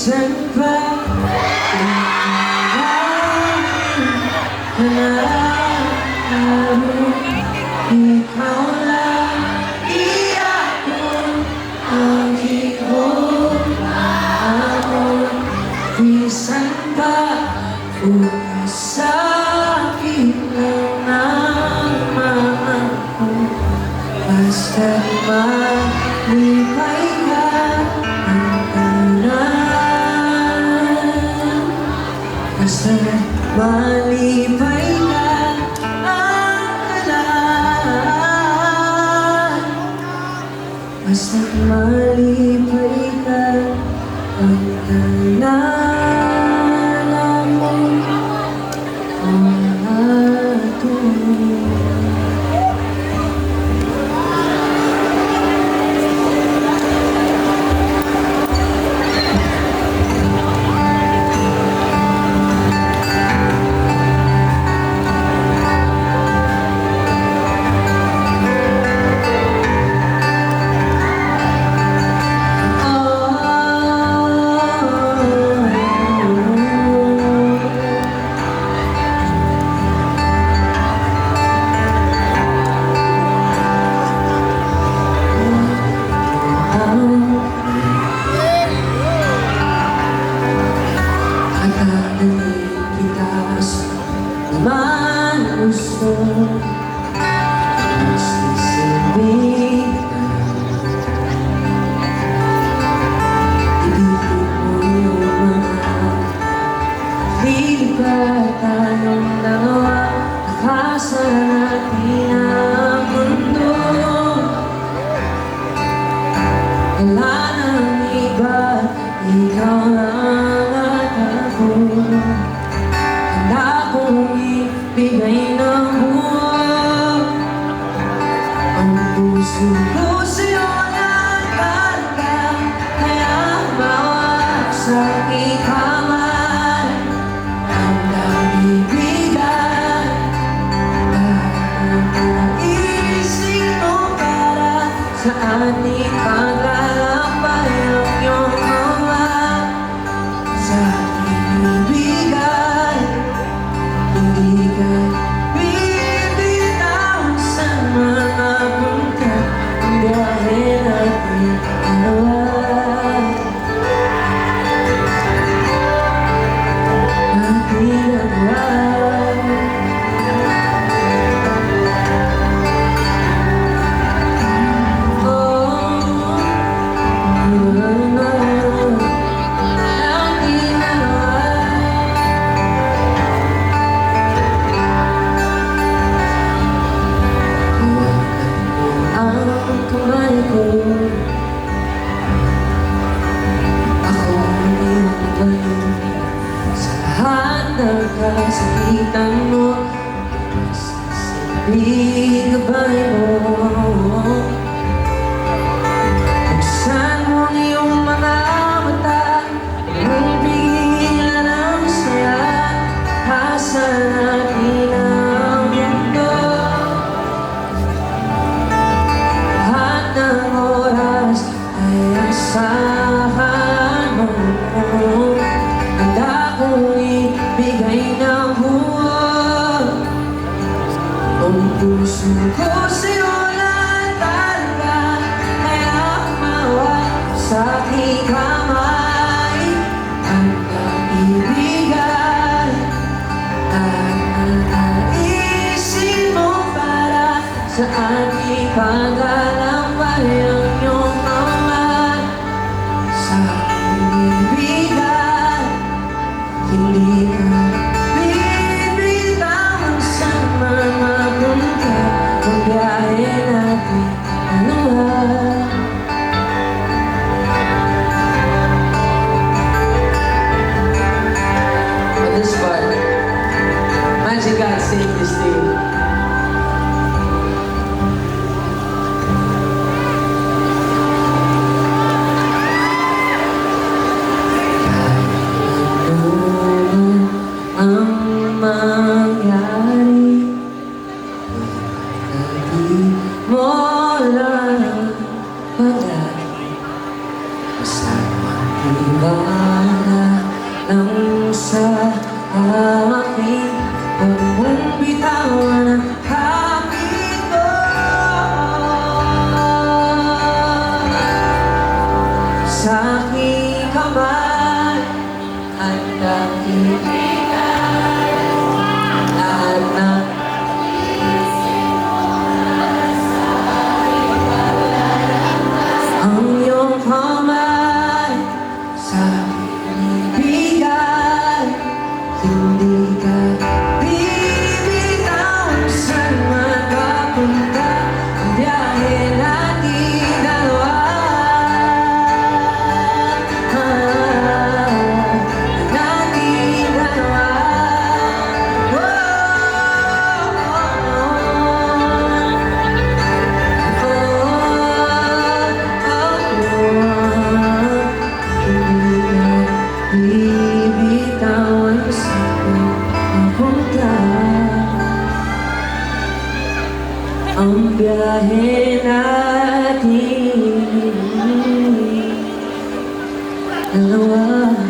minsan ba ikaw lang iakon ang higong ako minsan ba sakit lang ng mga ko basta malipay ka ang kanan basta malipay ka ang kanan basta malipay ka ang kanan gusto mas sabihin ibigin mo yung mga di ba tayong dalawa nakasara natin ang mundo wala nang iba ikaw lang at ako handa kong ibigay ng buwan ang puso ko sa'yo nagkarga kaya bawat sa ikaman hanggang ibigay naisip mo para sa ating paglalakbay ang iyong mga sa ating ibigay hindi ka bibitaw sa mga punta ang biyahe natin dalawa ating dalawa kasakitan mo sabihin gabay mo buksan mo ang iyong mga mata ang pigilan ang saya asa natin ang mundo lahat ng oras ay asahan mo handa kong ibigay ng buwan ang puso ko sa'yo nagkarga kaya mawag sa aking kamay hanggang ibigay at naisip mo para sa ating paglalakbay ang iyong kamay sa aking ibigay hindi ka bibitawan sa mga punta ang biyahe natin dalawa on this part imagine God saying this to you basta magdiba sa akin. Huwag mong bitawan ang hapit ko. Sa aking kamay at nakikigay lahat ng ang iyong kamay sa aking ibigay. Hindi ka bibitaw saan makapunta ang biyahe natin dalawa. Natin dalawa. Bibitawan sa papunta ang biyahe natin dalawa.